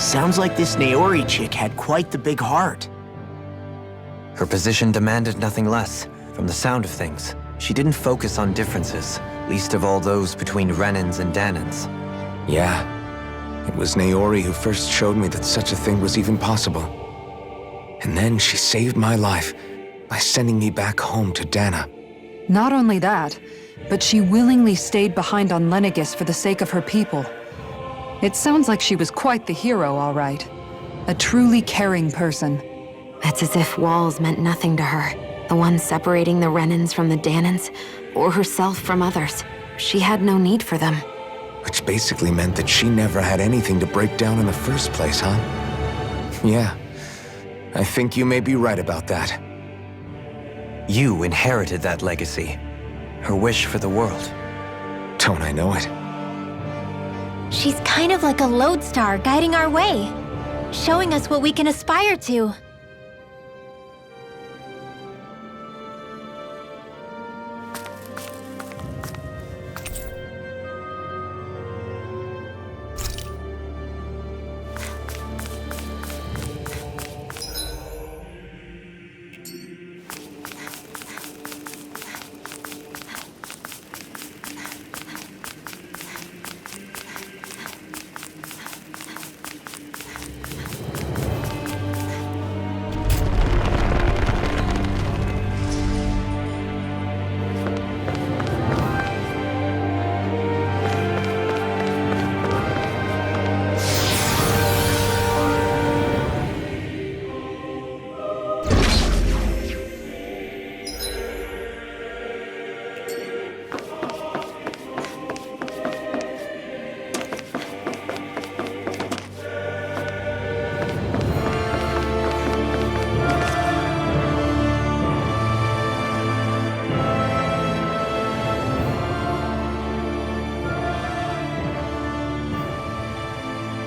Sounds like this Naori chick had quite the big heart. Her position demanded nothing less. From the sound of things, she didn't focus on differences, least of all those between Renans and Dahnans. Yeah. It was Naori who first showed me that such a thing was even possible. And then she saved my life by sending me back home to Dahna. Not only that, but she willingly stayed behind on Lenegis for the sake of her people. It sounds like she was quite the hero, all right. A truly caring person. It's as if walls meant nothing to her. The ones separating the Renans from the Dahnans, or herself from others. She had no need for them. Which basically meant that she never had anything to break down in the first place, huh? Yeah. I think you may be right about that. You inherited that legacy. Her wish for the world. Don't I know it? She's kind of like a lodestar guiding our way, showing us what we can aspire to.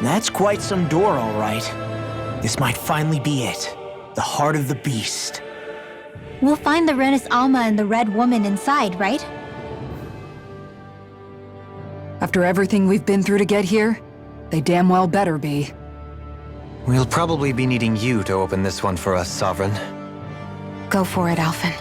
That's quite some door, all right. This might finally be it. The heart of the beast. We'll find the Renis Alma and the Red Woman inside, right? After everything we've been through to get here, they damn well better be. We'll probably be needing you to open this one for us, Sovereign. Go for it, Alphen.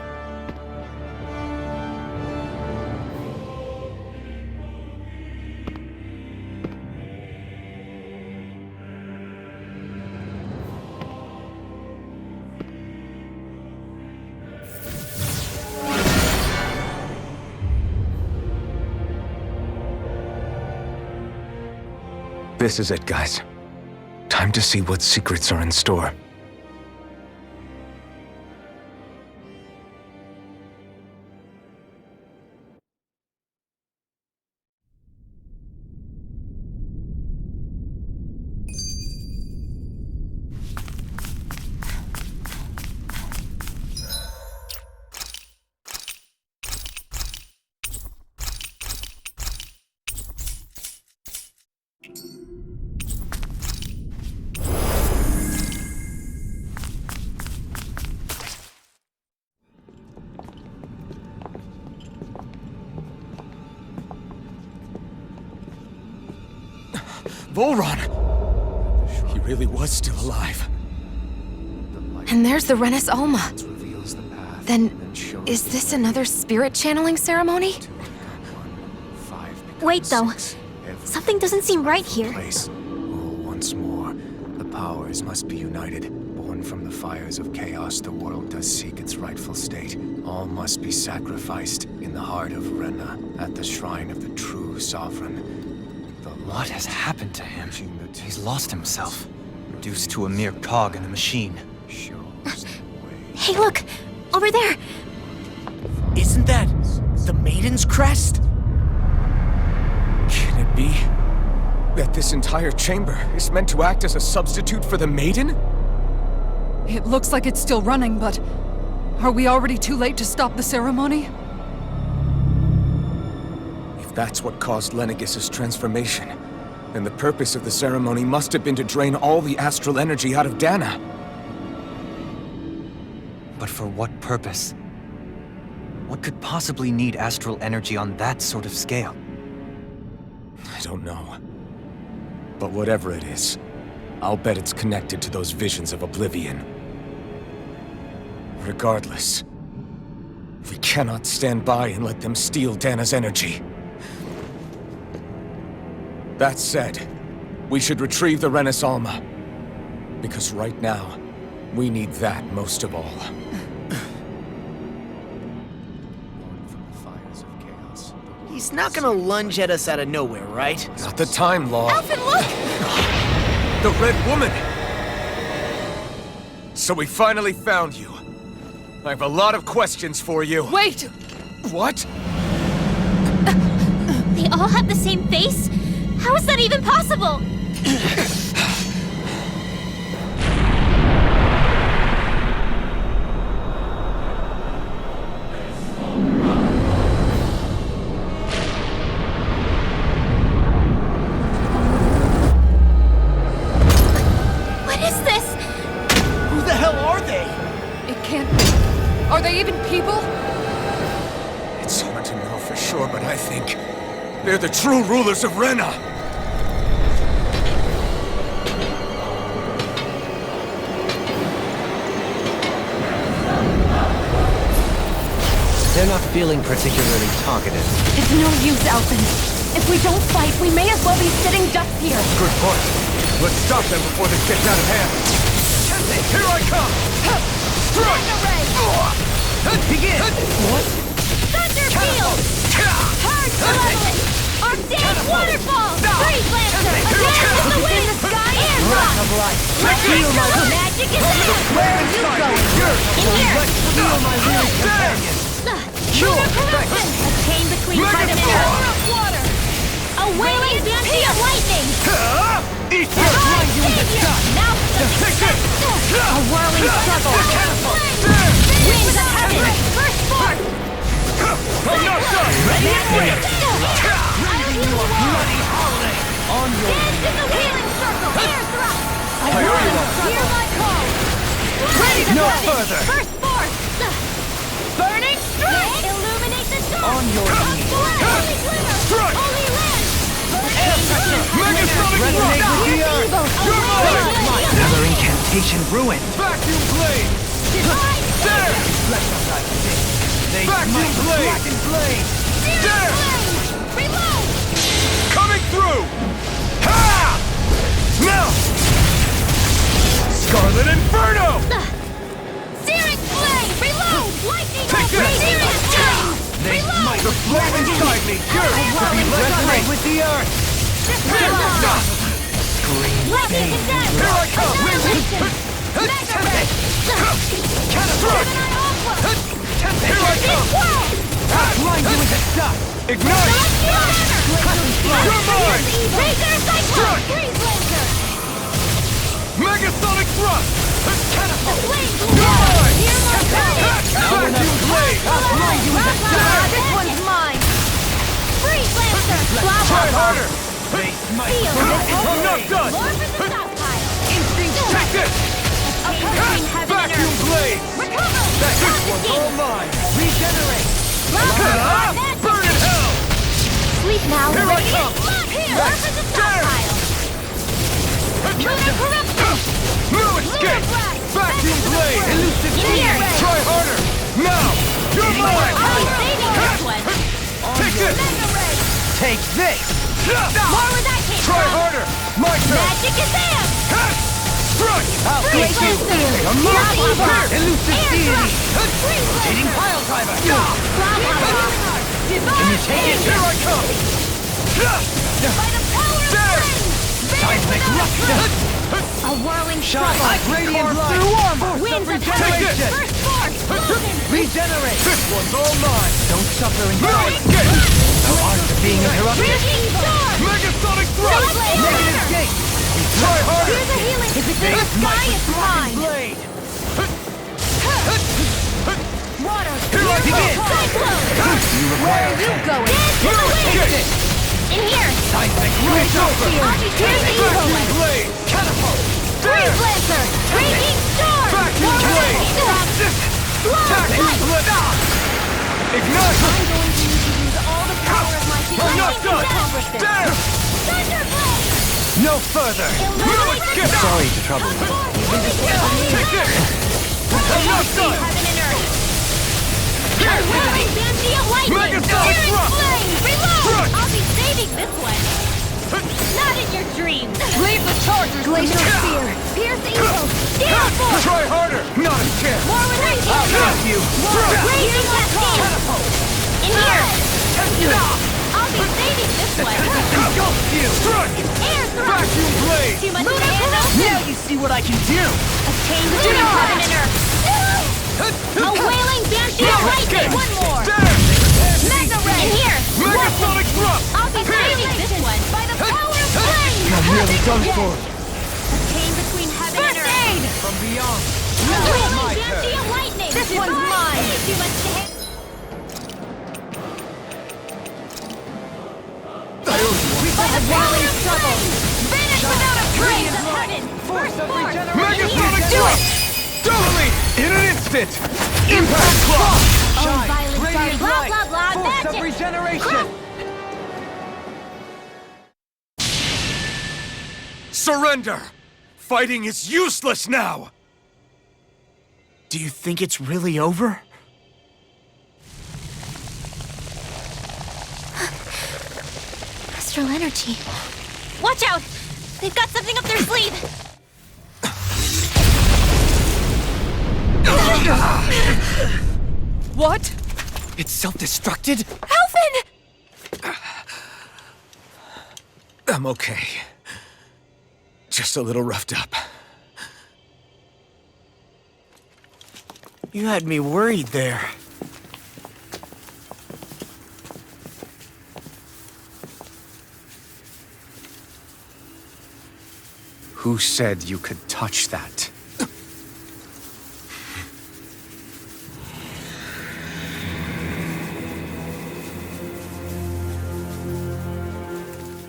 This is it, guys. Time to see what secrets are in store. Volron! He really was still alive. And there's the Renis Alma. Then, is this another spirit channeling ceremony? Wait, though. Something doesn't seem right here. Rule once more. The powers must be united. Born from the fires of chaos, the world does seek its rightful state. All must be sacrificed in the heart of Rena, at the shrine of the true sovereign. What has happened to him? He's lost himself, reduced to a mere cog in a machine. Hey, look! Over there! Isn't that the Maiden's crest? Can it be that this entire chamber is meant to act as a substitute for the Maiden? It looks like it's still running, but are we already too late to stop the ceremony? If that's what caused Lenegis' transformation, then the purpose of the ceremony must have been to drain all the astral energy out of Dahna. But for what purpose? What could possibly need astral energy on that sort of scale? I don't know. But whatever it is, I'll bet it's connected to those visions of oblivion. Regardless, we cannot stand by and let them steal Dana's energy. That said, we should retrieve the Renas Alma. Because right now, we need that most of all. He's not gonna lunge at us out of nowhere, right? Not the time, Law. Alphen, look! The Red Woman! So we finally found you. I have a lot of questions for you. Wait! What? They all have the same face? How is that even possible? What is this? Who the hell are they? It can't be. Are they even people? It's hard to know for sure, but I think they're the true rulers of Rena. They're not feeling particularly talkative. It's no use, Alphen. If we don't fight, we may as well be sitting ducks here. Good point. Let's stop them before this gets out of hand. Here I come! Strike! Begin! What? Thunder Field! Hard Level! Arctic Waterfall! Freeze Lancer! Again in the wind! Air Rock! Feel my Magic is there! Where are you going? In here! Feel my weird companion. Lunar Corruption! A chain between fight and power of water! A wailing banshee of lightning! Eat this! Now for the success! A whirling struggle! Wings of heaven! First force! I'm not done! Ready and win! Bloody holiday! On your Dance in the wheeling circle! Air thrust! A owe you whirling one. struggle! Hear my call! Ready to No heaven! further. First force! Burning strike! Illuminate the dark! On your knees. Holy glimmer! Strike! Holy land! Megasonic Resonate Rock! with the earth! Another incantation ruined. Vacuum Blade! There! They Vacuum smite the blade. blackened blade! There! Reload! Coming through! Ha! Now! Scarlet Inferno! Searing flame! Reload! Lightning! Take this! Searing flame! They Reload! smite The flame inside me! Yours! Resonate with the earth! Reload! Lightning condemned! Here I come! Annihilation! Mega Red! Gemini Aqua! Here I come! Whirl! Blind you into dust! Ignite! You're mine! Razor Cyclone! Freeze Lancer! Megasonic Thrust! The flames will You're rise! mine! Hear my call! Vacuum Blade! This one's mine! Freeze Lancer! Blast Try harder! They smite Feel the this! I'm not done! More for the stockpile! Take this! A chain between heaven and Vacuum earth! Blade! Recover! This one's all mine! Regenerate! Burn in hell! Sleep now, Here I radiant come! blood! More for the stockpile! Lunar Corruption! No escape! Blast! Vacuum Blade! Elusive In here! Try harder! Now! You're mine! I'll be saving this one! Take this! Mega Red! Take this! More where that came Try from! harder! My turn! Magic is there! Strike! I'll Freeze break you! Lancer! A mark Here! of elusive Air deity! thrust! Freeze Rotating Lancer! pile driver! Divine Can you take it? Here I come! By the power of There! flame! Seismic rupture! A whirling Shine struggle! like radiant light! Through armor! Winds of Take heaven! this! First force! Golden! Regenerate! This one's all mine! Don't suffer in No vain! escape! Thou art the being interrupted! Raging storm! Megasonic Thrust! Negative gate! Try harder! Here's a healing! The sky is mine! Blade! Water! Here I Begin! come! Cyclone! Where are you going? Dance in the wind! In here! Seismic It's over! I'll be taking Vacuum evil! Blade! Catapult! Freeze Lancer! Raging storm! Vacuum Blade! Vacuum Blade! Ignite! I'm going to use all the power of my I'm not done! accomplish this! There! Thunder Blade! No further! Sorry to trouble you. Take this! I'm not done! Megasonic thrust! Reload! I'll be saving this one! Not in your dreams! Leave the chargers! Glacial Spear! Pierce evil! Steel force! Try harder! Not a chance! More with my I'll help you! Raging Cascade! In here! I'll be saving this one! Engulf you! Strike! Air thrust! Vacuum blade! Too much to handle? Now you see what I can do! Attain between heaven and earth! A wailing banshee of lightning! One more! Mega ray! In here! Megasonic thrust! I'll be saving this one! By the power of flame! I'm nearly done for! Attain between heaven and earth! First aid! From beyond! A wailing banshee of lightning! This one's mine! Too much to handle! A valley of trouble! Vanish without a Praise trace! of heaven! First force! Megasonic Do it! thrust! Totally! In an instant! Impact clock! Oh, violent dark, blah, blah, blah, magic! Regeneration! Surrender! Fighting is useless now! Do you think it's really over? Astral energy. Watch out! They've got something up their sleeve! What? It's self-destructed? Alphen! I'm okay. Just a little roughed up. You had me worried there. Who said you could touch that?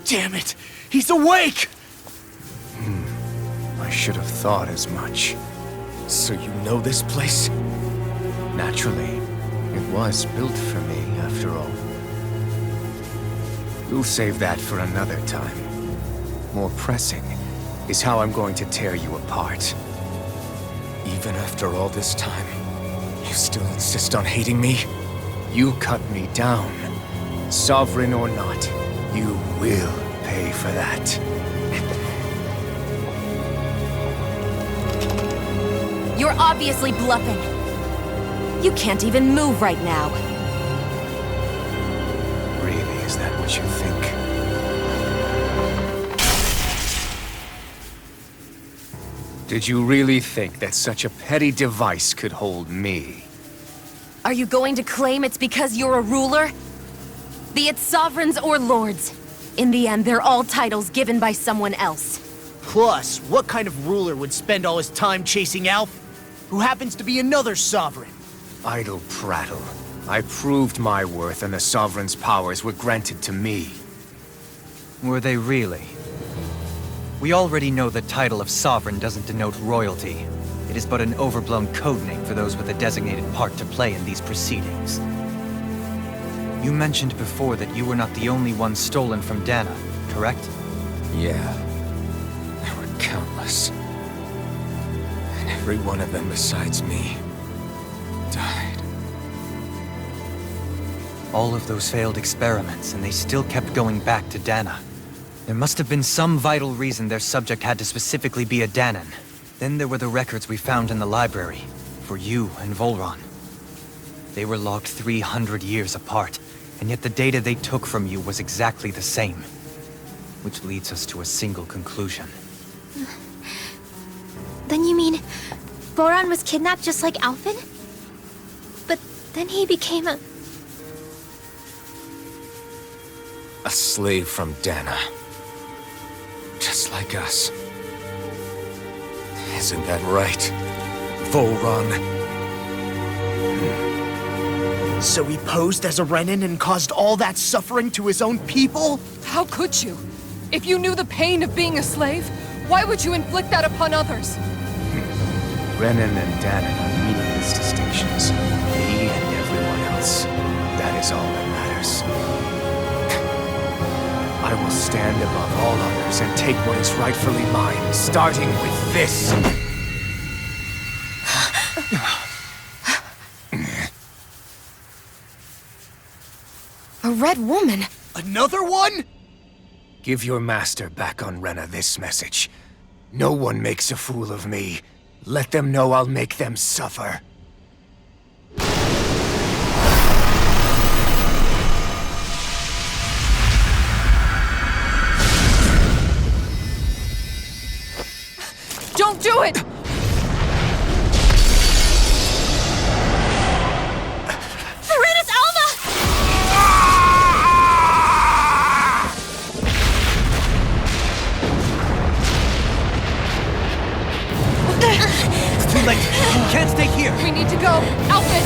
Damn it! He's awake! I should have thought as much. So you know this place? Naturally, it was built for me, after all. We'll save that for another time. More pressing is how I'm going to tear you apart. Even after all this time, you still insist on hating me? You cut me down. Sovereign or not, you will pay for that. You're obviously bluffing. You can't even move right now. Really, is that what you think? Did you really think that such a petty device could hold me? Are you going to claim it's because you're a ruler? Be it sovereigns or lords. In the end, they're all titles given by someone else. Plus, what kind of ruler would spend all his time chasing Alf, who happens to be another sovereign? Idle prattle. I proved my worth and the Sovereign's powers were granted to me. Were they really? We already know the title of Sovereign doesn't denote royalty. It is but an overblown codename for those with a designated part to play in these proceedings. You mentioned before that you were not the only one stolen from Dahna, correct? Yeah. There were countless. And every one of them besides me died. All of those failed experiments, and they still kept going back to Dahna. There must have been some vital reason their subject had to specifically be a Dahnan. Then there were the records we found in the library, for you and Volron. They were logged 300 years apart, and yet the data they took from you was exactly the same. Which leads us to a single conclusion. Then you mean Boran was kidnapped just like Alphen? But then he became a... A slave from Dahna. Just like us. Isn't that right, Volron? So he posed as a Renan and caused all that suffering to his own people? How could you? If you knew the pain of being a slave, why would you inflict that upon others? Renan and Dahnan are meaningless distinctions. Me and everyone else. That is all that matters. I I will stand above all others and take what is rightfully mine, starting with this. A red woman? Another one? Give your master back on Rena this message. No one makes a fool of me. Let them know I'll make them suffer. Don't do it! Renans Alma! It's too late. You can't stay here. We need to go. Outfit!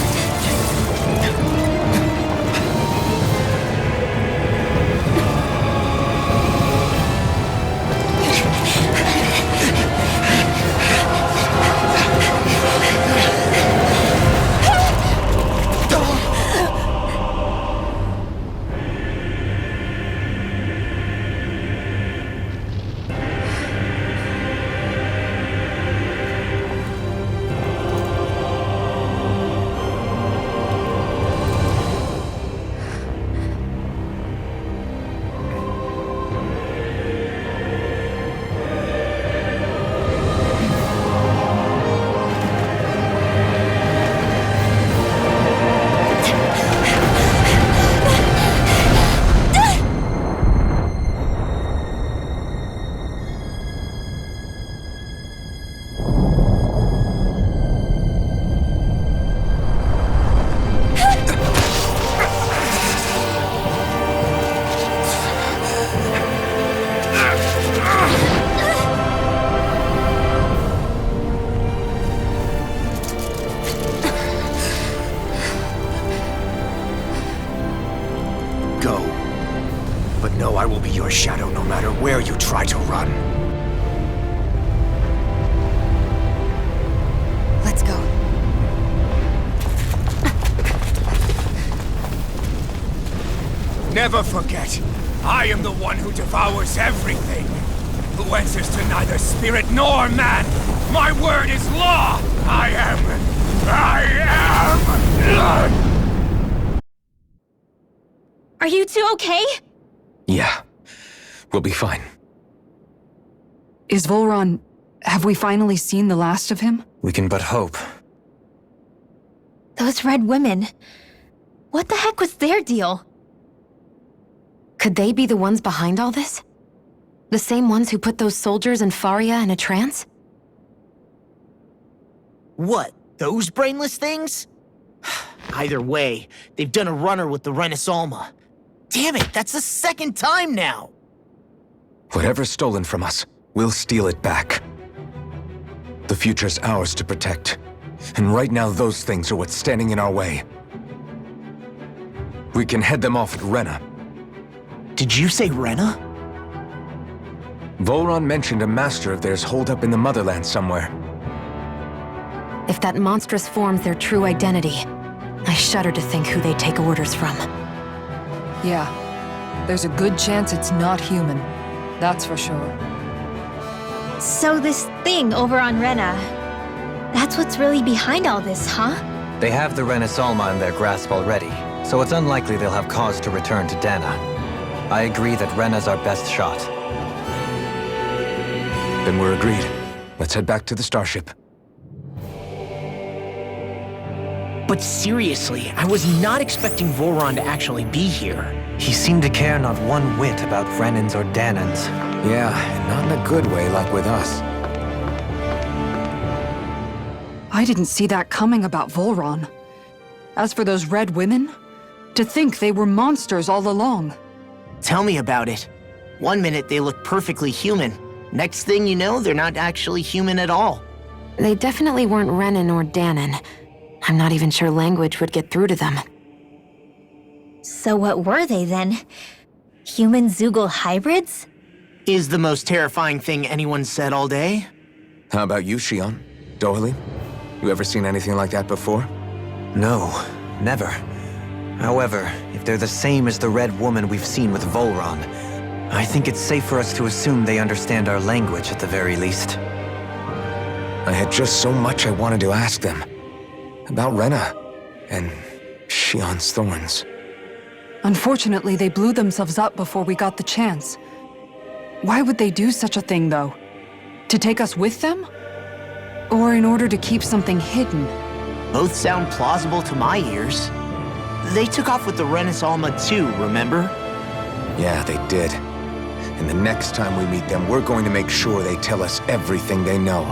Go. But know I will be your shadow no matter where you try to run. Let's go. Never forget, I am the one who devours everything. Who answers to neither spirit nor man. My word is law. I am. Are you two okay? Yeah, we'll be fine. Is Volron... Have we finally seen the last of him? We can but hope. Those red women. What the heck was their deal? Could they be the ones behind all this? The same ones who put those soldiers and Faria in a trance? What? Those brainless things? Either way, they've done a runner with the Renans Alma. Damn it, that's the second time now! Whatever's stolen from us, we'll steal it back. The future's ours to protect. And right now, those things are what's standing in our way. We can head them off at Rena. Did you say Rena? Volron mentioned a master of theirs holed up in the motherland somewhere. If that monstrous form's their true identity, I shudder to think who they take orders from. Yeah. There's a good chance it's not human. That's for sure. So this thing over on Rena, that's what's really behind all this, huh? They have the Renans Alma in their grasp already, so it's unlikely they'll have cause to return to Dahna. I agree that Rena's our best shot. Then we're agreed. Let's head back to the starship. But seriously, I was not expecting Volron to actually be here. He seemed to care not one whit about Renans or Dahnans. Yeah, not in a good way like with us. I didn't see that coming about Volron. As for those red women, to think they were monsters all along. Tell me about it. One minute they look perfectly human. Next thing you know, they're not actually human at all. They definitely weren't Renan or Dahnan. I'm not even sure language would get through to them. So what were they then? Human Zoogle hybrids? Is the most terrifying thing anyone said all day. How about you, Shion? Doily? You ever seen anything like that before? No, never. However, if they're the same as the red woman we've seen with Volron, I think it's safe for us to assume they understand our language at the very least. I had just so much I wanted to ask them. About Rena, and Shion's thorns. Unfortunately, they blew themselves up before we got the chance. Why would they do such a thing, though? To take us with them? Or in order to keep something hidden? Both sound plausible to my ears. They took off with the Renans Alma too, remember? Yeah, they did. And the next time we meet them, we're going to make sure they tell us everything they know.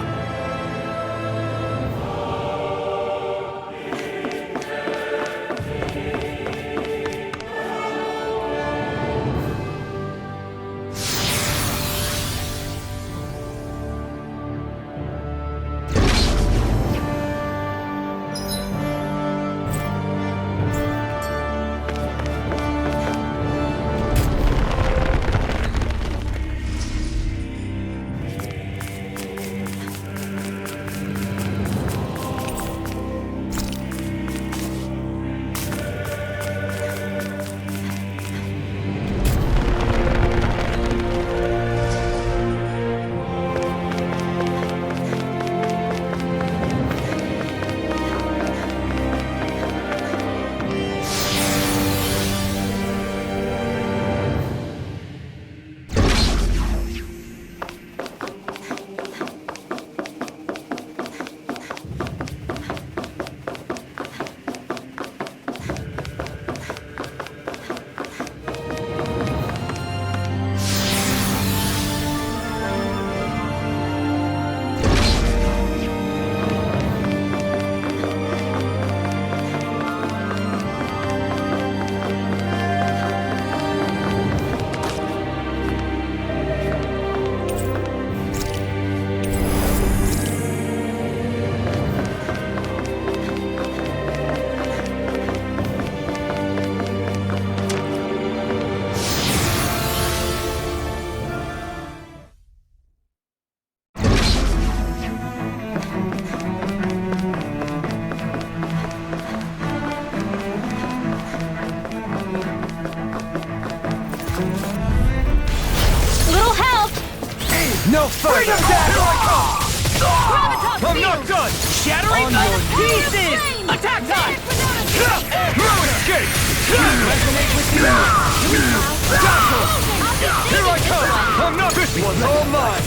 No further! Bring him down! Here I come! I'm not done! Shattering On your pieces! Attack time! Ruin escape! Resonate with the Here I come! I'm not this one's all mine!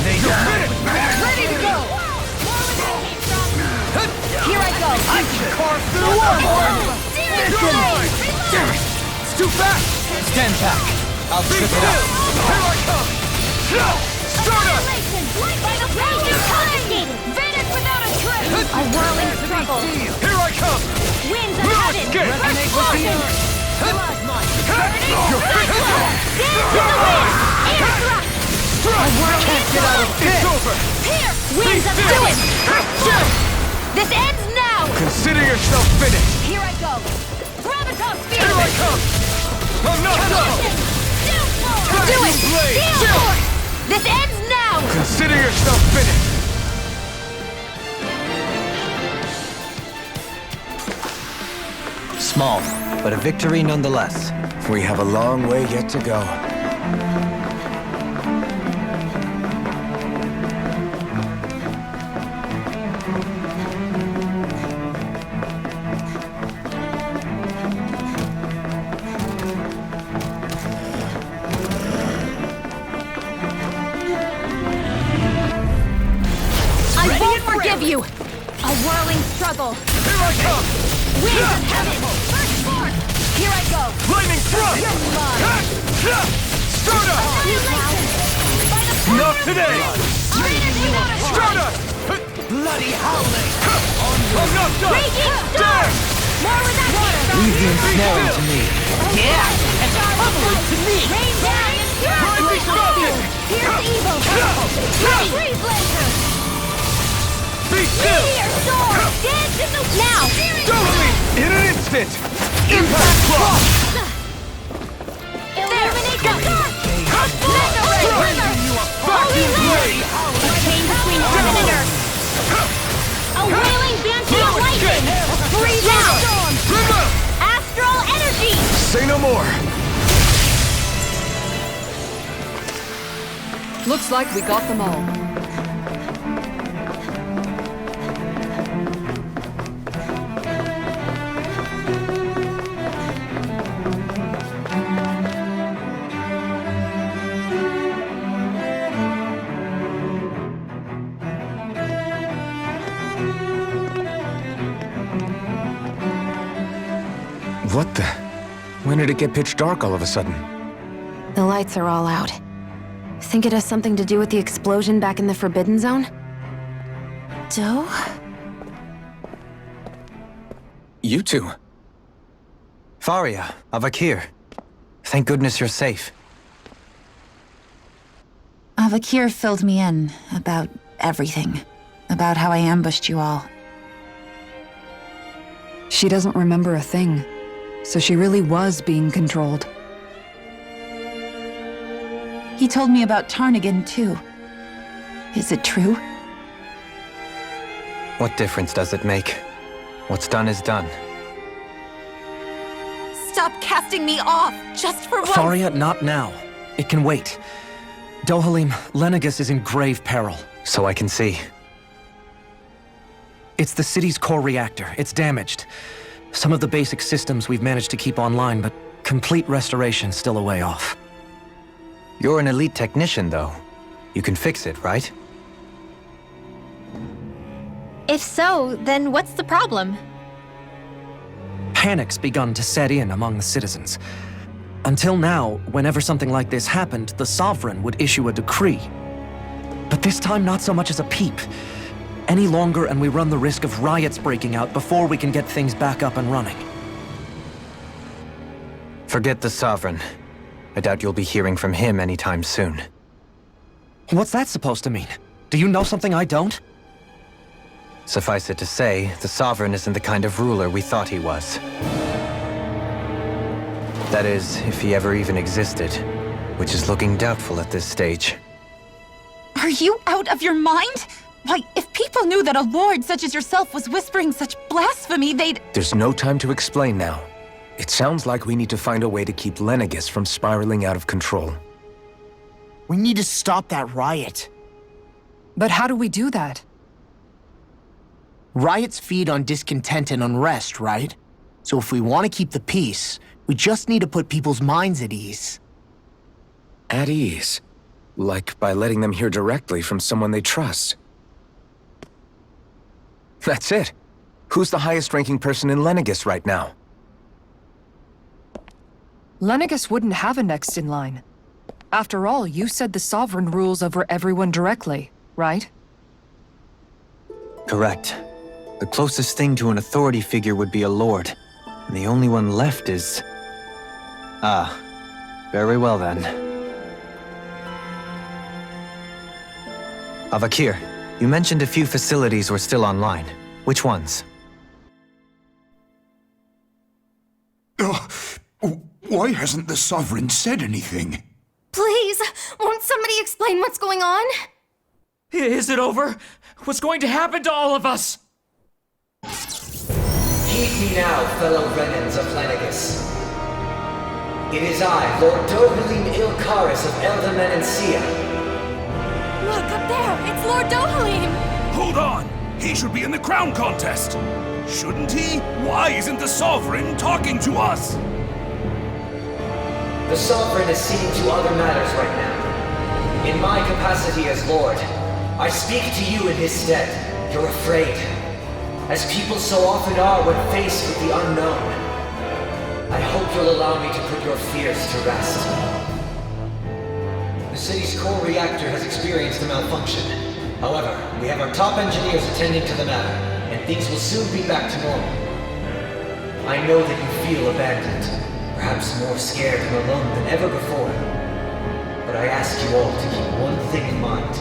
They Ready to go! Here I go! I can carve through It's too fast! Stand back! I'll trip it up! Here I come! Stardust! By the Rangers confiscated! Vanish without a trace! A whirling struggle! Here I come! Winds of heaven! Resonate with the earth! Burning cyclone! Dance in the wind! Air thrust! A whirling Get out of struggle! It's over! Here! Winds of heaven! This ends now! Consider yourself finished! Here I go! Gravitas field! Here I come! I'm not done! Do it! Steel force! This ends now! Consider yourself finished! Small, but a victory nonetheless. We have a long way yet to go. Forgive you! A whirling struggle! Here I come! Winds of heaven! First force! Here I go! Lightning thrust! You're mine! Stardust! Annihilation! By the power Not of today! Vanish without a trace! Stardust! Bloody howling! I'm not done! Raging storm! More without water! Leave the ensnaring to me. Yeah! And equivalent to me! Rain down and Rising Falcon! Here's evil! Freeze laser! Be still! Meteor storm! Dance in the... Now! Totally! In an instant! Impact block! Illuminate the dark! Mega ray! Holy light! A chain between heaven and earth! A wailing banshee of lightning! Freeze out! Astral energy! Say no more! Looks like we got them all. What the? When did it get pitch dark all of a sudden? The lights are all out. Think it has something to do with the explosion back in the Forbidden Zone? Doe? You two. Faria, Avakir. Thank goodness you're safe. Avakir filled me in about everything. About how I ambushed you all. She doesn't remember a thing, so she really was being controlled. He told me about Tarnigan, too. Is it true? What difference does it make? What's done is done. Stop casting me off, just for once! Faria, not now. It can wait. Dohalim, Lenegus is in grave peril. So I can see. It's the city's core reactor. It's damaged. Some of the basic systems we've managed to keep online, but complete restoration's still a way off. You're an elite technician, though. You can fix it, right? If so, then what's the problem? Panic's begun to set in among the citizens. Until now, whenever something like this happened, the Sovereign would issue a decree. But this time, not so much as a peep. Any longer, and we run the risk of riots breaking out before we can get things back up and running. Forget the Sovereign. I doubt you'll be hearing from him anytime soon. What's that supposed to mean? Do you know something I don't? Suffice it to say, the Sovereign isn't the kind of ruler we thought he was. That is, if he ever even existed, which is looking doubtful at this stage. Are you out of your mind? Why, if people knew that a lord such as yourself was whispering such blasphemy, they'd— There's no time to explain now. It sounds like we need to find a way to keep Lenegus from spiraling out of control. We need to stop that riot. But how do we do that? Riots feed on discontent and unrest, right? So if we want to keep the peace, we just need to put people's minds at ease. At ease? Like by letting them hear directly from someone they trust. That's it. Who's the highest-ranking person in Lenegus right now? Lenegus wouldn't have a next in line. After all, you said the Sovereign rules over everyone directly, right? Correct. The closest thing to an authority figure would be a lord, and the only one left is... Ah, very well then. Avakir, you mentioned a few facilities were still online. Which ones? Why hasn't the Sovereign said anything? Please, won't somebody explain what's going on? Is it over? What's going to happen to all of us? Heed me now, fellow Renans of Lenegus. It is I, Lord Dohalim Ilkaris of Eldaman and Sia. Look, up there! It's Lord Dohalim! Hold on! He should be in the crown contest! Shouldn't he? Why isn't the Sovereign talking to us? The Sovereign is seeing to other matters right now. In my capacity as Lord, I speak to you in his stead. You're afraid. As people so often are when faced with the unknown. I hope you'll allow me to put your fears to rest. The city's core reactor has experienced a malfunction. However, we have our top engineers attending to the matter, and things will soon be back to normal. I know that you feel abandoned, perhaps more scared and alone than ever before. But I ask you all to keep one thing in mind.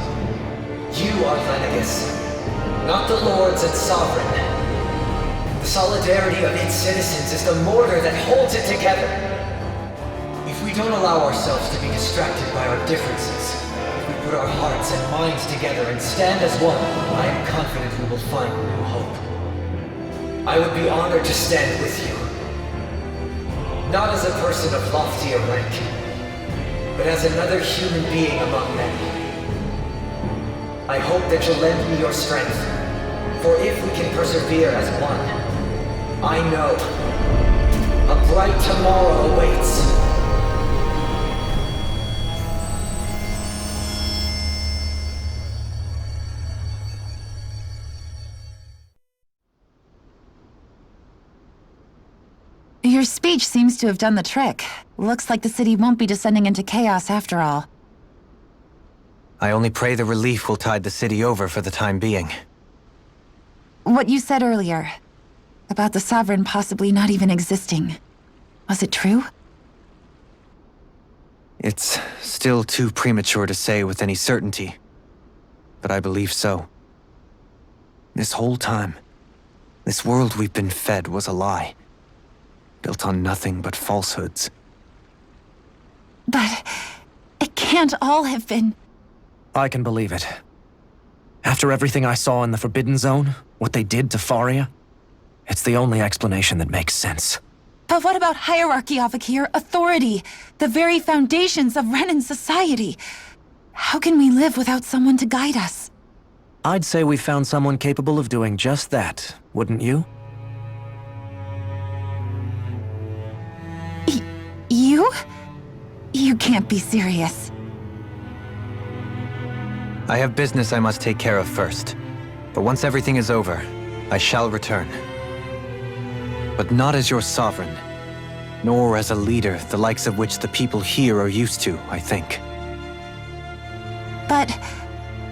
You are Lenegus, not the lords and sovereign. The solidarity of its citizens is the mortar that holds it together. If we don't allow ourselves to be distracted by our differences, if we put our hearts and minds together and stand as one, I am confident we will find new hope. I would be honored to stand with you. Not as a person of loftier rank, but as another human being among many. I hope that you'll lend me your strength. For if we can persevere as one, I know a bright tomorrow awaits. Your speech seems to have done the trick. Looks like the city won't be descending into chaos after all. I only pray the relief will tide the city over for the time being. What you said earlier, about the Sovereign possibly not even existing, was it true? It's still too premature to say with any certainty, but I believe so. This whole time, this world we've been fed was a lie, built on nothing but falsehoods. But it can't all have been... I can believe it. After everything I saw in the Forbidden Zone, what they did to Faria, it's the only explanation that makes sense. But what about hierarchy, Avakir? Authority? The very foundations of Renan society? How can we live without someone to guide us? I'd say we found someone capable of doing just that, wouldn't you? You? You can't be serious. I have business I must take care of first. But once everything is over, I shall return. But not as your sovereign, nor as a leader the likes of which the people here are used to, I think. But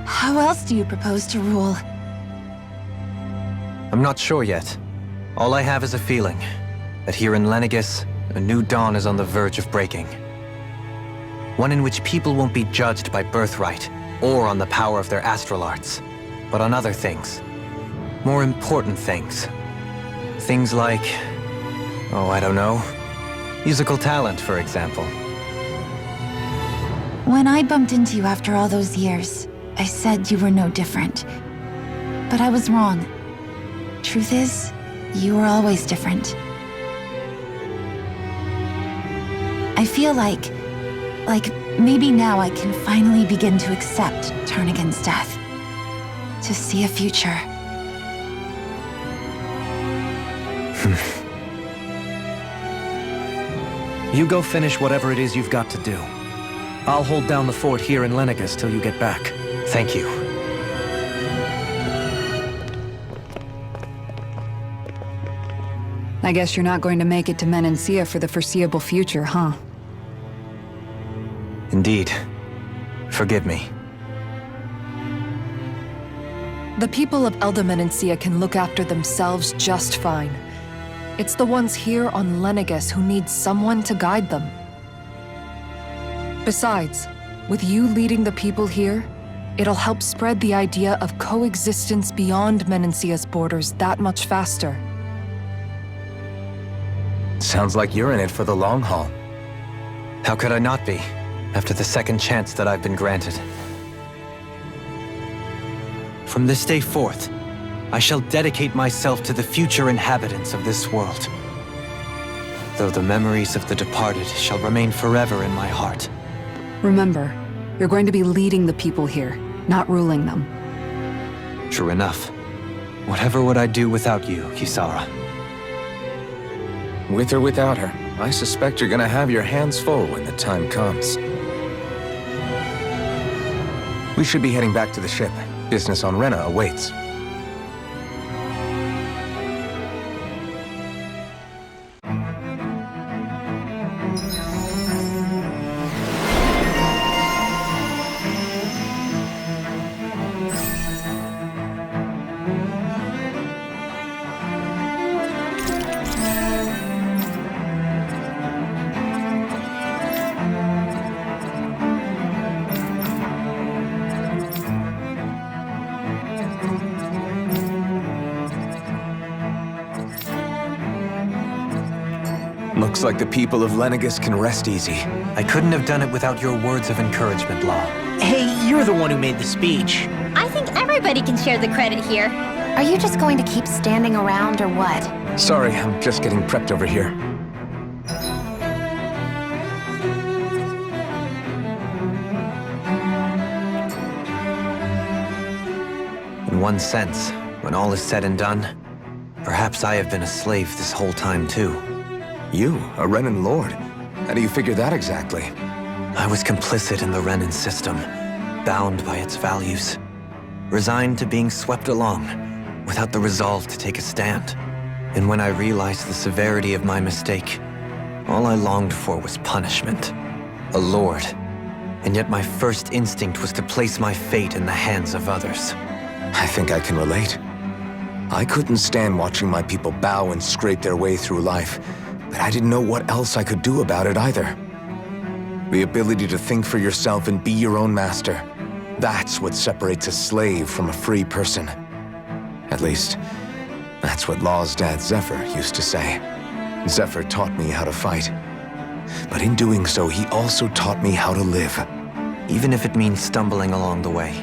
how else do you propose to rule? I'm not sure yet. All I have is a feeling that here in Lenegis, a new dawn is on the verge of breaking. One in which people won't be judged by birthright or on the power of their astral arts, but on other things. More important things. Things like, oh, I don't know, musical talent, for example. When I bumped into you after all those years, I said you were no different. But I was wrong. Truth is, you were always different. I feel like maybe now I can finally begin to accept Tarnigan's death. To see a future. You go finish whatever it is you've got to do. I'll hold down the fort here in Lenegis till you get back. Thank you. I guess you're not going to make it to Menancia for the foreseeable future, huh? Indeed. Forgive me. The people of Elda Menancia can look after themselves just fine. It's the ones here on Lenegis who need someone to guide them. Besides, with you leading the people here, it'll help spread the idea of coexistence beyond Menancia's borders that much faster. Sounds like you're in it for the long haul. How could I not be, after the second chance that I've been granted? From this day forth, I shall dedicate myself to the future inhabitants of this world. Though the memories of the departed shall remain forever in my heart. Remember, you're going to be leading the people here, not ruling them. True enough. Whatever would I do without you, Kisara? With or without her, I suspect you're gonna have your hands full when the time comes. We should be heading back to the ship. Business on Rena awaits. Looks like the people of Lenegis can rest easy. I couldn't have done it without your words of encouragement, Law. Hey, you're the one who made the speech. I think everybody can share the credit here. Are you just going to keep standing around or what? Sorry, I'm just getting prepped over here. In one sense, when all is said and done, perhaps I have been a slave this whole time too. You, a Renan lord? How do you figure that exactly? I was complicit in the Renan system, bound by its values, resigned to being swept along, without the resolve to take a stand. And when I realized the severity of my mistake, all I longed for was punishment. A lord. And yet my first instinct was to place my fate in the hands of others. I think I can relate. I couldn't stand watching my people bow and scrape their way through life, but I didn't know what else I could do about it either. The ability to think for yourself and be your own master, that's what separates a slave from a free person. At least, that's what Law's dad Zephyr used to say. Zephyr taught me how to fight. But in doing so, he also taught me how to live. Even if it means stumbling along the way.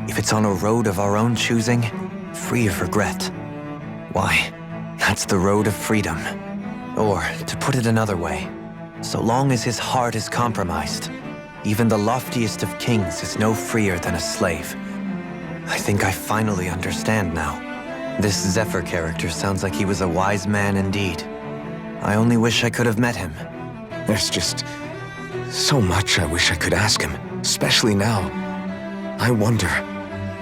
If it's on a road of our own choosing, free of regret. Why, that's the road of freedom. Or, to put it another way, so long as his heart is compromised, even the loftiest of kings is no freer than a slave. I think I finally understand now. This Zephyr character sounds like he was a wise man indeed. I only wish I could have met him. There's just so much I wish I could ask him, especially now. I wonder,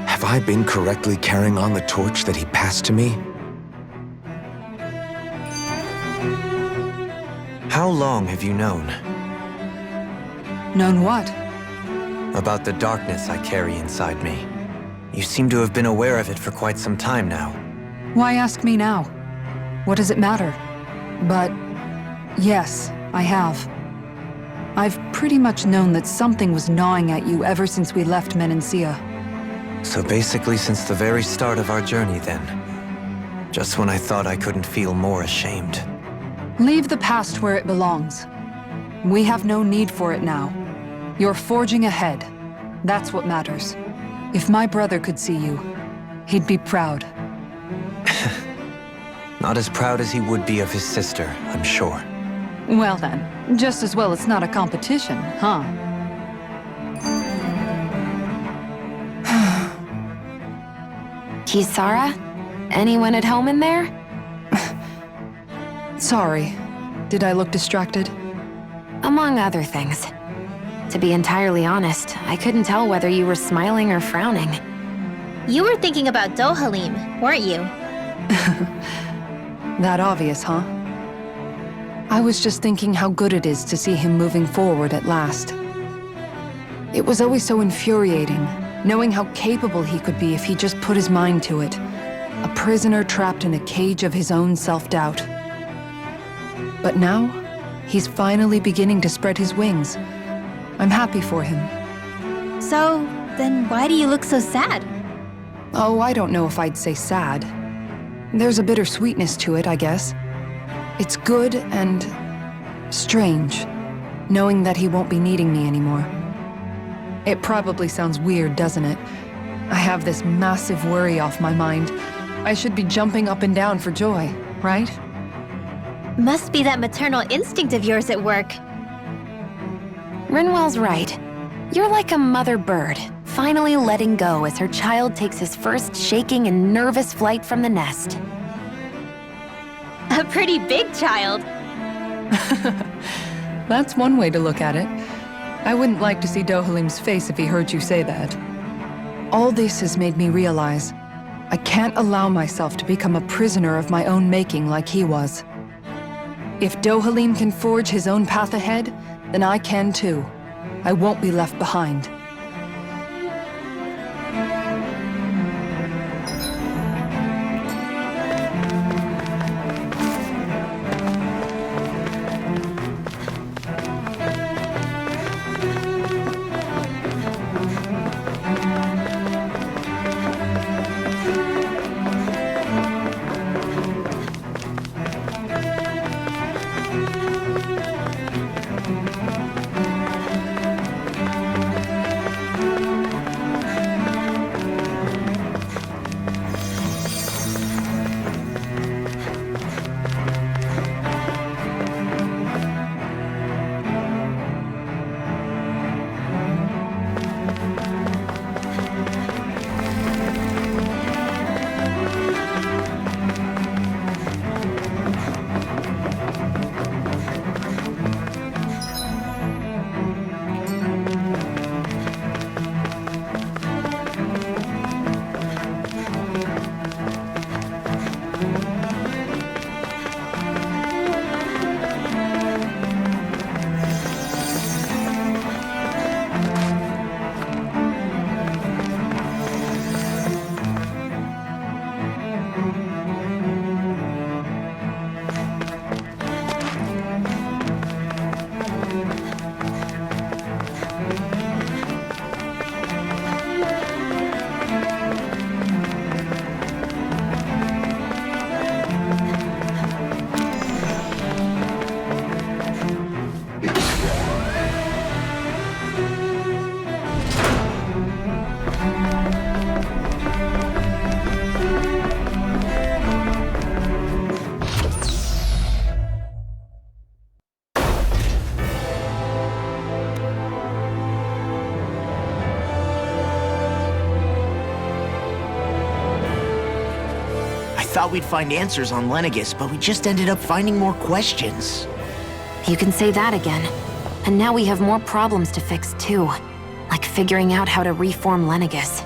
have I been correctly carrying on the torch that he passed to me? How long have you known? Known what? About the darkness I carry inside me. You seem to have been aware of it for quite some time now. Why ask me now? What does it matter? But yes, I have. I've pretty much known that something was gnawing at you ever since we left Menancia. So basically since the very start of our journey then. Just when I thought I couldn't feel more ashamed. Leave the past where it belongs. We have no need for it now. You're forging ahead. That's what matters. If my brother could see you, he'd be proud. Not as proud as he would be of his sister, I'm sure. Well then, just as well it's not a competition, huh? Kisara? Anyone at home in there? Sorry. Did I look distracted? Among other things. To be entirely honest, I couldn't tell whether you were smiling or frowning. You were thinking about Dohalim, weren't you? That obvious, huh? I was just thinking how good it is to see him moving forward at last. It was always so infuriating, knowing how capable he could be if he just put his mind to it. A prisoner trapped in a cage of his own self-doubt. But now, he's finally beginning to spread his wings. I'm happy for him. So, then why do you look so sad? Oh, I don't know if I'd say sad. There's a bittersweetness to it, I guess. It's good and strange, knowing that he won't be needing me anymore. It probably sounds weird, doesn't it? I have this massive worry off my mind. I should be jumping up and down for joy, right? Must be that maternal instinct of yours at work. Rinwell's right. You're like a mother bird, finally letting go as her child takes his first shaking and nervous flight from the nest. A pretty big child. That's one way to look at it. I wouldn't like to see Dohalim's face if he heard you say that. All this has made me realize I can't allow myself to become a prisoner of my own making like he was. If Dohalim can forge his own path ahead, then I can too. I won't be left behind. I thought we'd find answers on Lenegis, but we just ended up finding more questions. You can say that again. And now we have more problems to fix, too. Like figuring out how to reform Lenegis.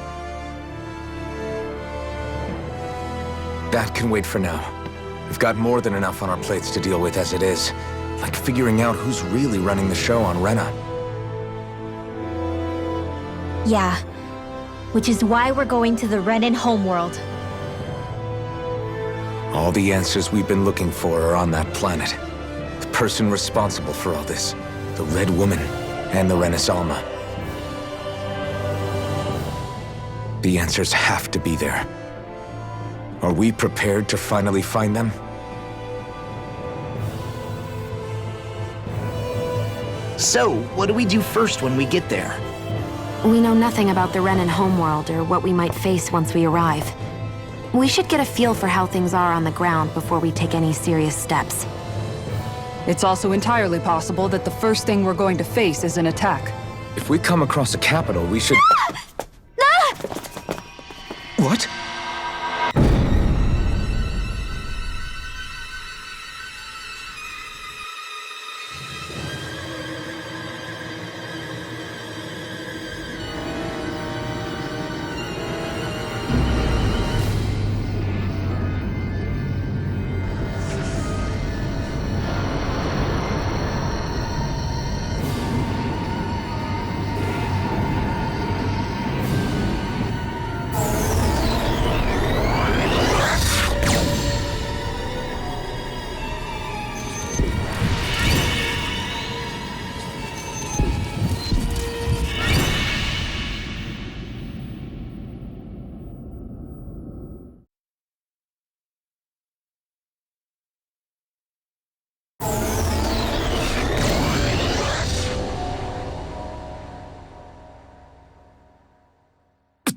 That can wait for now. We've got more than enough on our plates to deal with as it is. Like figuring out who's really running the show on Rena. Yeah. Which is why we're going to the Renan homeworld. All the answers we've been looking for are on that planet. The person responsible for all this. The Red Woman and the Renas Alma. The answers have to be there. Are we prepared to finally find them? So, what do we do first when we get there? We know nothing about the Renan homeworld or what we might face once we arrive. We should get a feel for how things are on the ground before we take any serious steps. It's also entirely possible that the first thing we're going to face is an attack. If we come across a capital, we should... What?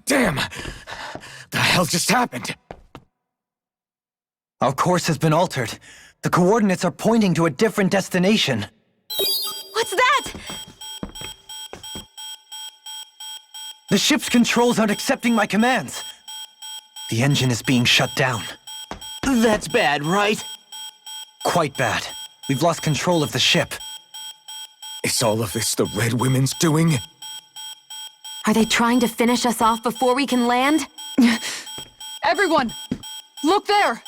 Damn! The hell just happened? Our course has been altered. The coordinates are pointing to a different destination. What's that? The ship's controls aren't accepting my commands. The engine is being shut down. That's bad, right? Quite bad. We've lost control of the ship. Is all of this the Red Women's doing? Are they trying to finish us off before we can land? Everyone! Look there!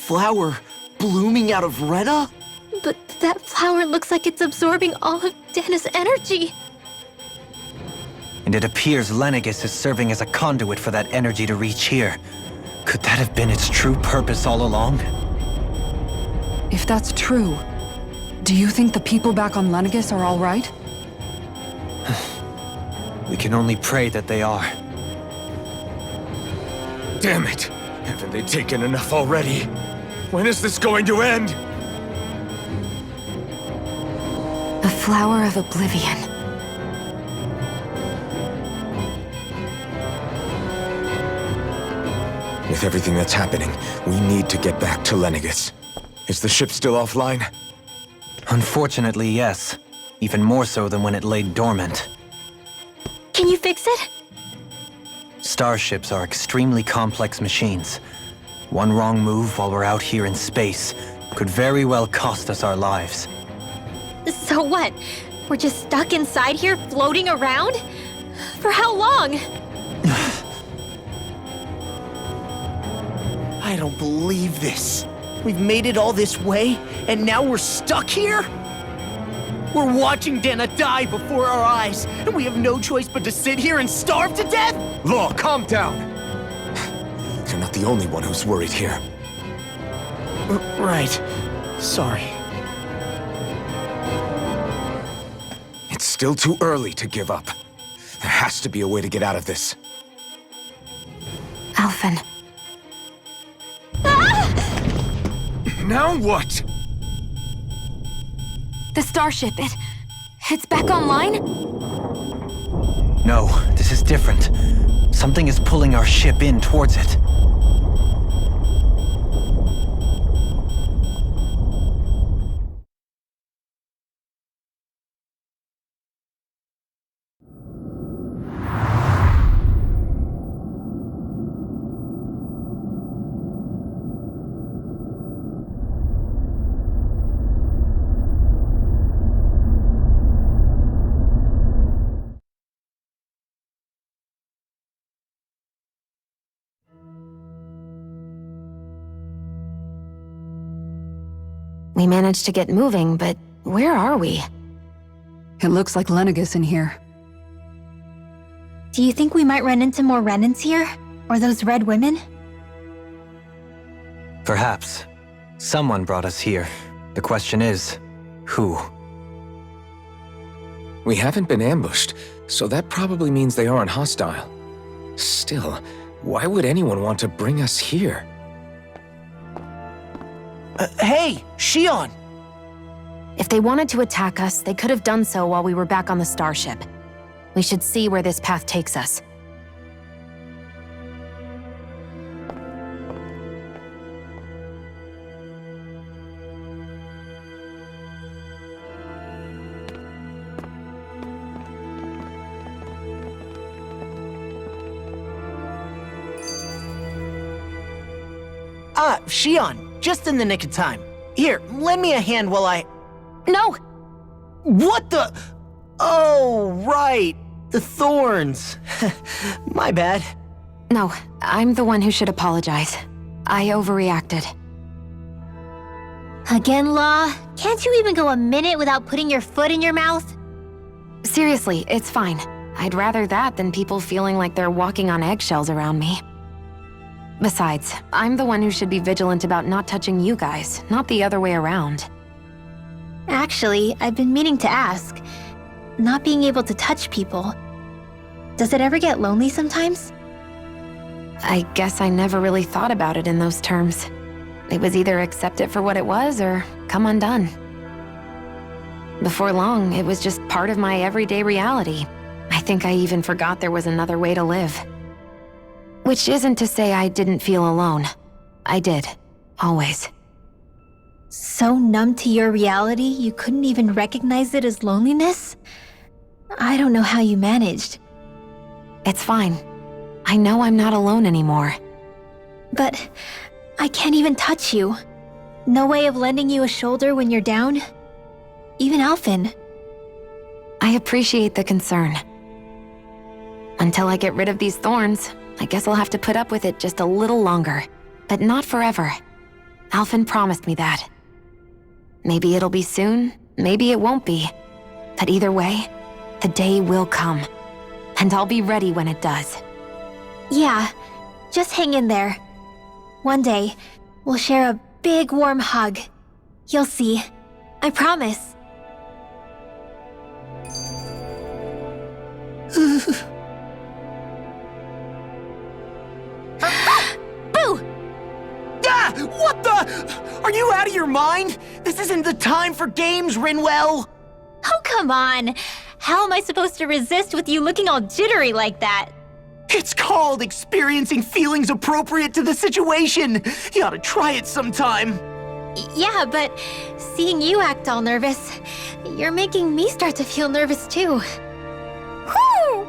Flower blooming out of Rena? But that flower looks like it's absorbing all of Dahna's energy. And it appears Lenegis is serving as a conduit for that energy to reach here. Could that have been its true purpose all along? If that's true, do you think the people back on Lenegis are all right? We can only pray that they are. Damn it! Haven't they taken enough already? When is this going to end? The Flower of Oblivion. With everything that's happening, we need to get back to Lenegis. Is the ship still offline? Unfortunately, yes. Even more so than when it lay dormant. Can you fix it? Starships are extremely complex machines. One wrong move while we're out here in space could very well cost us our lives. So what? We're just stuck inside here, floating around? For how long? I don't believe this. We've made it all this way, and now we're stuck here? We're watching Dahna die before our eyes, and we have no choice but to sit here and starve to death? Law, calm down! You're not the only one who's worried here. Right. Sorry. It's still too early to give up. There has to be a way to get out of this. Alphen. Now what? The starship, it's back online? No, this is different. Something is pulling our ship in towards it. We managed to get moving, but where are we? It looks like Lenegis in here. Do you think we might run into more Renans here? Or those red women? Perhaps. Someone brought us here. The question is, who? We haven't been ambushed, so that probably means they aren't hostile. Still, why would anyone want to bring us here? Hey, Shion! If they wanted to attack us, they could have done so while we were back on the starship. We should see where this path takes us. Shion, just in the nick of time. Here, lend me a hand while I... No! What the... Oh, right. The thorns. My bad. No, I'm the one who should apologize. I overreacted. Again, Law? Can't you even go a minute without putting your foot in your mouth? Seriously, it's fine. I'd rather that than people feeling like they're walking on eggshells around me. Besides, I'm the one who should be vigilant about not touching you guys, not the other way around. Actually, I've been meaning to ask. Not being able to touch people, does it ever get lonely sometimes? I guess I never really thought about it in those terms. It was either accept it for what it was or come undone. Before long, it was just part of my everyday reality. I think I even forgot there was another way to live. Which isn't to say I didn't feel alone. I did. Always. So numb to your reality, you couldn't even recognize it as loneliness? I don't know how you managed. It's fine. I know I'm not alone anymore. But I can't even touch you. No way of lending you a shoulder when you're down? Even Alphen. I appreciate the concern. Until I get rid of these thorns, I guess I'll have to put up with it just a little longer. But not forever. Alphen promised me that. Maybe it'll be soon, maybe it won't be. But either way, the day will come. And I'll be ready when it does. Yeah, just hang in there. One day, we'll share a big warm hug. You'll see. I promise. Boo! Ah! What the? Are you out of your mind? This isn't the time for games, Rinwell! Oh, come on. How am I supposed to resist with you looking all jittery like that? It's called experiencing feelings appropriate to the situation. You ought to try it sometime. Yeah, but seeing you act all nervous, you're making me start to feel nervous too. Whew!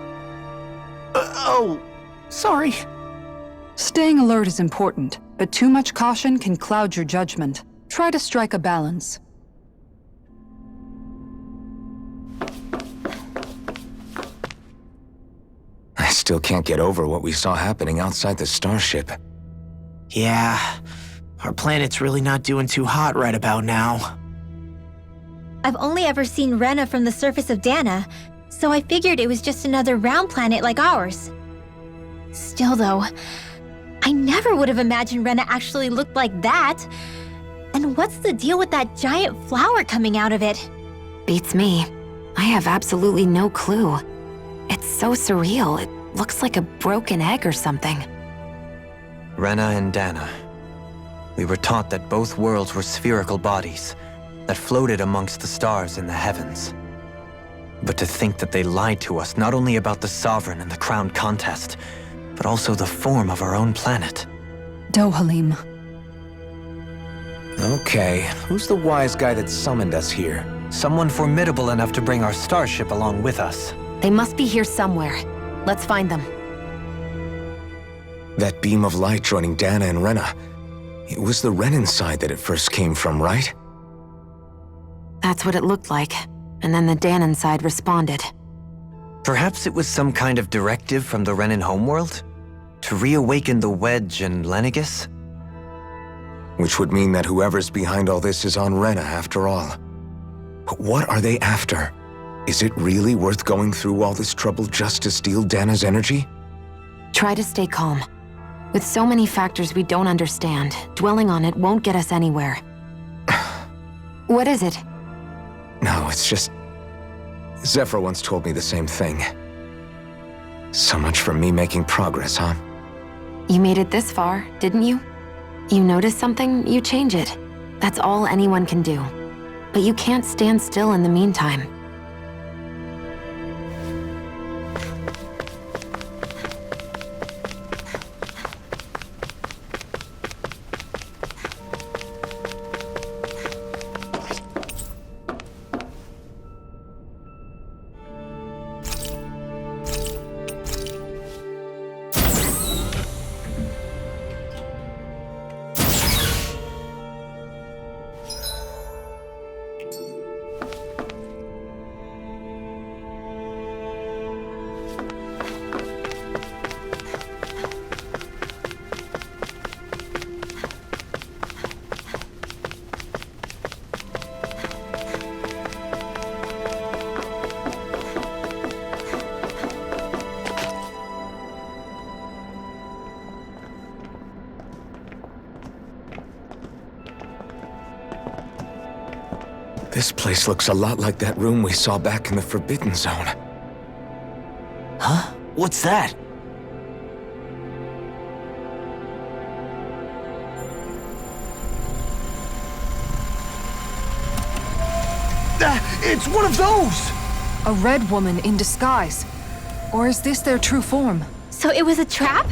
Oh, sorry. Staying alert is important, but too much caution can cloud your judgment. Try to strike a balance. I still can't get over what we saw happening outside the starship. Yeah, our planet's really not doing too hot right about now. I've only ever seen Rena from the surface of Dahna, so I figured it was just another round planet like ours. Still though, I never would have imagined Rena actually looked like that. And what's the deal with that giant flower coming out of it? Beats me. I have absolutely no clue. It's so surreal. It looks like a broken egg or something. Rena and Dahna. We were taught that both worlds were spherical bodies that floated amongst the stars in the heavens. But to think that they lied to us not only about the Sovereign and the Crown contest, but also the form of our own planet. Dohalim. Okay, who's the wise guy that summoned us here? Someone formidable enough to bring our starship along with us. They must be here somewhere. Let's find them. That beam of light joining Dahna and Rena. It was the Renan side that it first came from, right? That's what it looked like. And then the Dahnan side responded. Perhaps it was some kind of directive from the Renan homeworld? To reawaken the Wedge and Lenegis? Which would mean that whoever's behind all this is on Rena after all. But what are they after? Is it really worth going through all this trouble just to steal Dahna's energy? Try to stay calm. With so many factors we don't understand, dwelling on it won't get us anywhere. What is it? No, it's just... Zephyr once told me the same thing. So much for me making progress, huh? You made it this far, didn't you? You notice something, you change it. That's all anyone can do. But you can't stand still in the meantime. This place looks a lot like that room we saw back in the Forbidden Zone. Huh? What's that? It's one of those! A red woman in disguise. Or is this their true form? So it was a trap?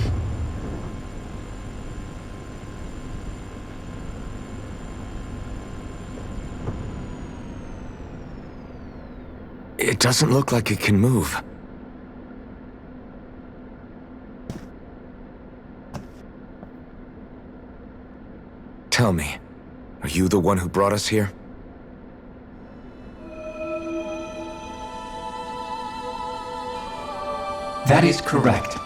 It doesn't look like it can move. Tell me, are you the one who brought us here? That is correct.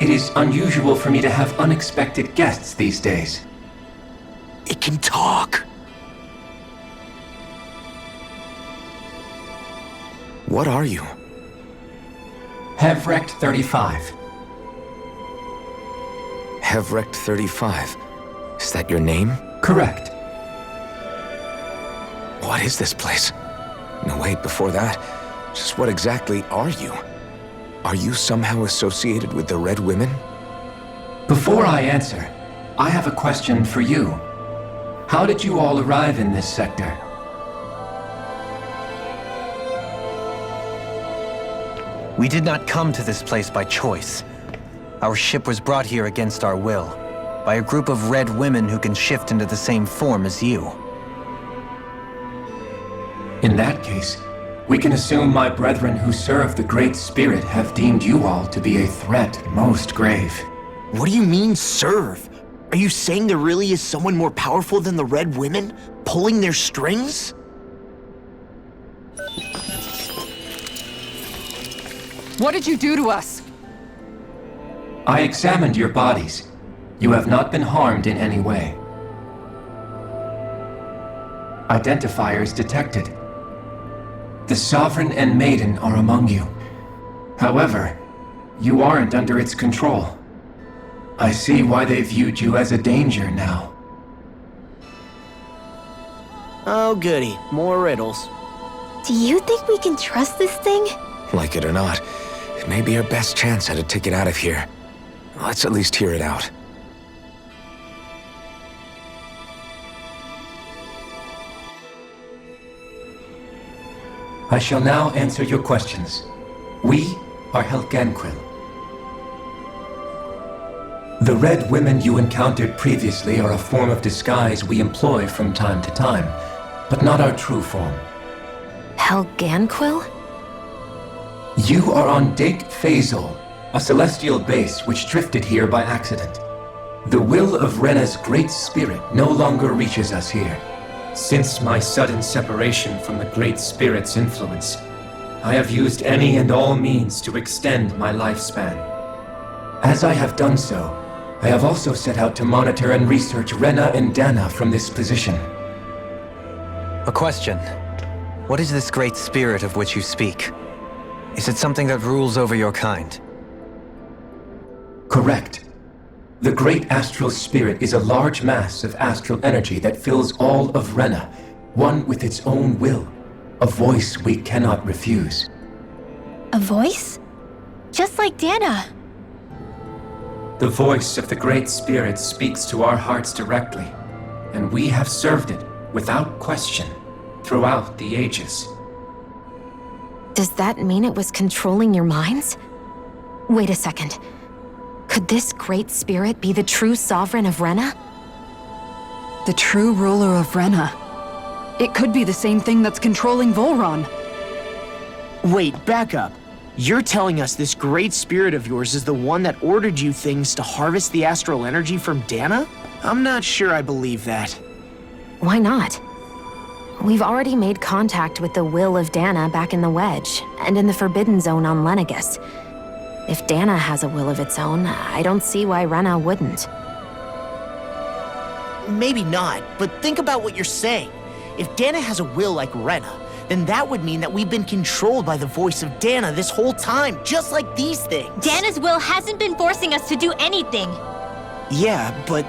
It is unusual for me to have unexpected guests these days. It can talk! What are you? Hevrect 35. Hevrect 35. Is that your name? Correct. What is this place? No, wait, before that, just what exactly are you? Are you somehow associated with the Red Women? Before I answer, I have a question for you. How did you all arrive in this sector? We did not come to this place by choice. Our ship was brought here against our will, by a group of red women who can shift into the same form as you. In that case, we can assume my brethren who serve the Great Spirit have deemed you all to be a threat most grave. What do you mean, serve? Are you saying there really is someone more powerful than the Red Women, pulling their strings? What did you do to us? I examined your bodies. You have not been harmed in any way. Identifiers detected. The Sovereign and Maiden are among you. However, you aren't under its control. I see why they viewed you as a danger now. Oh goody, more riddles. Do you think we can trust this thing? Like it or not, it may be our best chance at a ticket out of here. Let's at least hear it out. I shall now answer your questions. We are Helganquil. The Red Women you encountered previously are a form of disguise we employ from time to time, but not our true form. Helganquil? You are on Dake Phasol, a celestial base which drifted here by accident. The will of Rena's great spirit no longer reaches us here. Since my sudden separation from the Great Spirit's influence, I have used any and all means to extend my lifespan. As I have done so, I have also set out to monitor and research Rena and Dahna from this position. A question. What is this Great Spirit of which you speak? Is it something that rules over your kind? Correct. The Great Astral Spirit is a large mass of astral energy that fills all of Rena, one with its own will, a voice we cannot refuse. A voice? Just like Dahna. The voice of the Great Spirit speaks to our hearts directly, and we have served it without question throughout the ages. Does that mean it was controlling your minds? Wait a second. Could this Great Spirit be the true sovereign of Rena? The true ruler of Rena. It could be the same thing that's controlling Volron. Wait, back up. You're telling us this great spirit of yours is the one that ordered you things to harvest the astral energy from Dahna? I'm not sure I believe that. Why not? We've already made contact with the will of Dahna back in the Wedge, and in the Forbidden Zone on Lenegus. If Dahna has a will of its own, I don't see why Rena wouldn't. Maybe not, but think about what you're saying. If Dahna has a will like Rena, then that would mean that we've been controlled by the voice of Dahna this whole time, just like these things. Dana's will hasn't been forcing us to do anything. Yeah, but...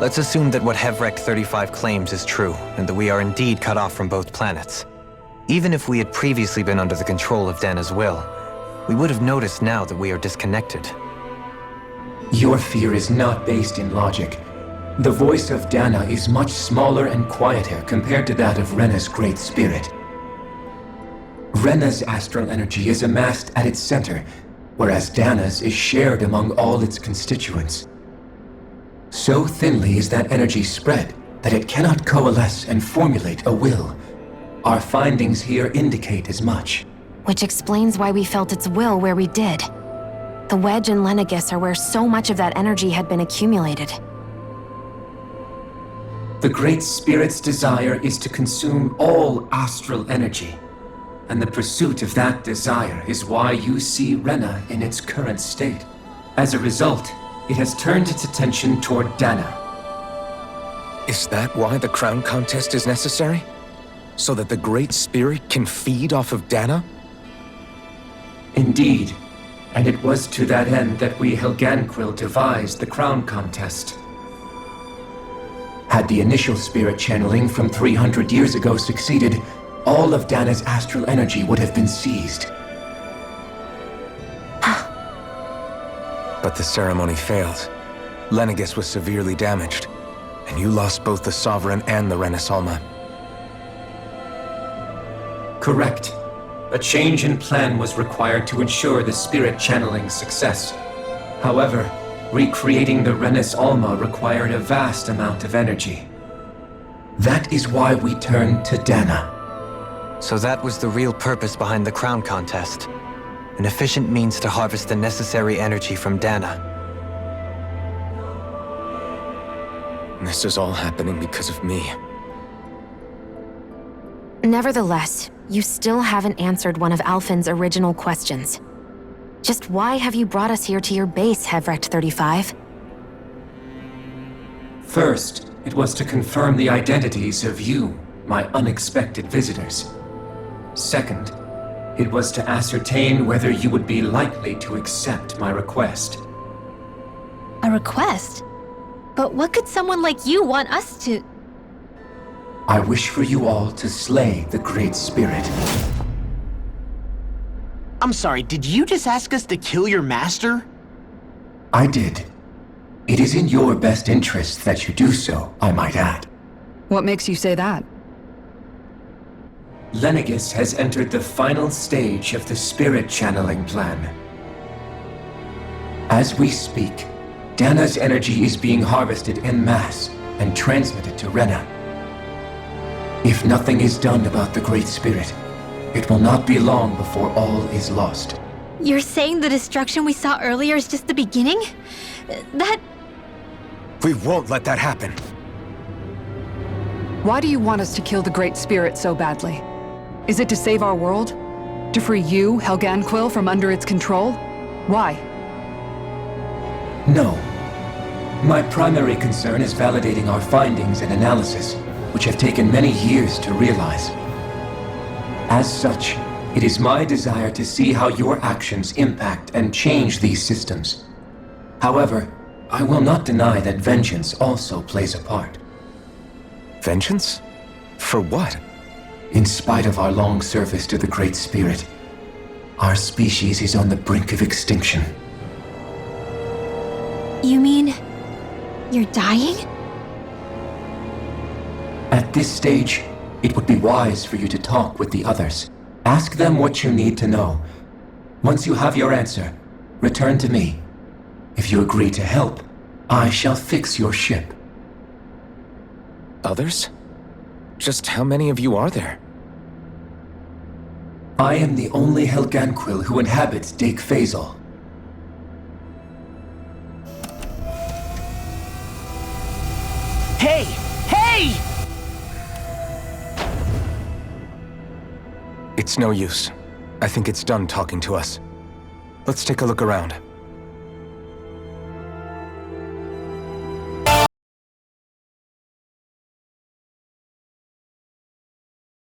Let's assume that what Hevrek 35 claims is true, and that we are indeed cut off from both planets. Even if we had previously been under the control of Dahna's will, we would have noticed now that we are disconnected. Your fear is not based in logic. The voice of Dahna is much smaller and quieter compared to that of Rena's Great Spirit. Rena's astral energy is amassed at its center, whereas Dahna's is shared among all its constituents. So thinly is that energy spread that it cannot coalesce and formulate a will. Our findings here indicate as much. Which explains why we felt its will where we did. The Wedge and Lenegus are where so much of that energy had been accumulated. The Great Spirit's desire is to consume all astral energy, and the pursuit of that desire is why you see Rena in its current state. As a result, it has turned its attention toward Dahna. Is that why the crown contest is necessary? So that the Great Spirit can feed off of Dahna? Indeed, and it was to that end that we Helganquil devised the crown contest. Had the initial spirit channeling from 300 years ago succeeded, all of Dahna's astral energy would have been seized. But the ceremony failed. Lenegis was severely damaged, and you lost both the Sovereign and the Renans Alma. Correct. A change in plan was required to ensure the spirit channeling's success. However, recreating the Renans Alma required a vast amount of energy. That is why we turned to Dahna. So that was the real purpose behind the crown contest. An efficient means to harvest the necessary energy from Dahna. This is all happening because of me. Nevertheless, you still haven't answered one of Alphen's original questions. Just why have you brought us here to your base, Hevrecht 35? First, it was to confirm the identities of you, my unexpected visitors. Second, it was to ascertain whether you would be likely to accept my request. A request? But what could someone like you want us to... I wish for you all to slay the Great Spirit. I'm sorry, did you just ask us to kill your master? I did. It is in your best interest that you do so, I might add. What makes you say that? Lenegis has entered the final stage of the spirit channeling plan. As we speak, Dahna's energy is being harvested en masse and transmitted to Rena. If nothing is done about the Great Spirit, it will not be long before all is lost. You're saying the destruction we saw earlier is just the beginning? That... We won't let that happen. Why do you want us to kill the Great Spirit so badly? Is it to save our world? To free you, Helganquil, from under its control? Why? No. My primary concern is validating our findings and analysis, which have taken many years to realize. As such, it is my desire to see how your actions impact and change these systems. However, I will not deny that vengeance also plays a part. Vengeance? For what? In spite of our long service to the Great Spirit, our species is on the brink of extinction. You mean... you're dying? At this stage, it would be wise for you to talk with the others. Ask them what you need to know. Once you have your answer, return to me. If you agree to help, I shall fix your ship. Others? Just how many of you are there? I am the only Helganquil who inhabits Dake Faisal. Hey! Hey! It's no use. I think it's done talking to us. Let's take a look around.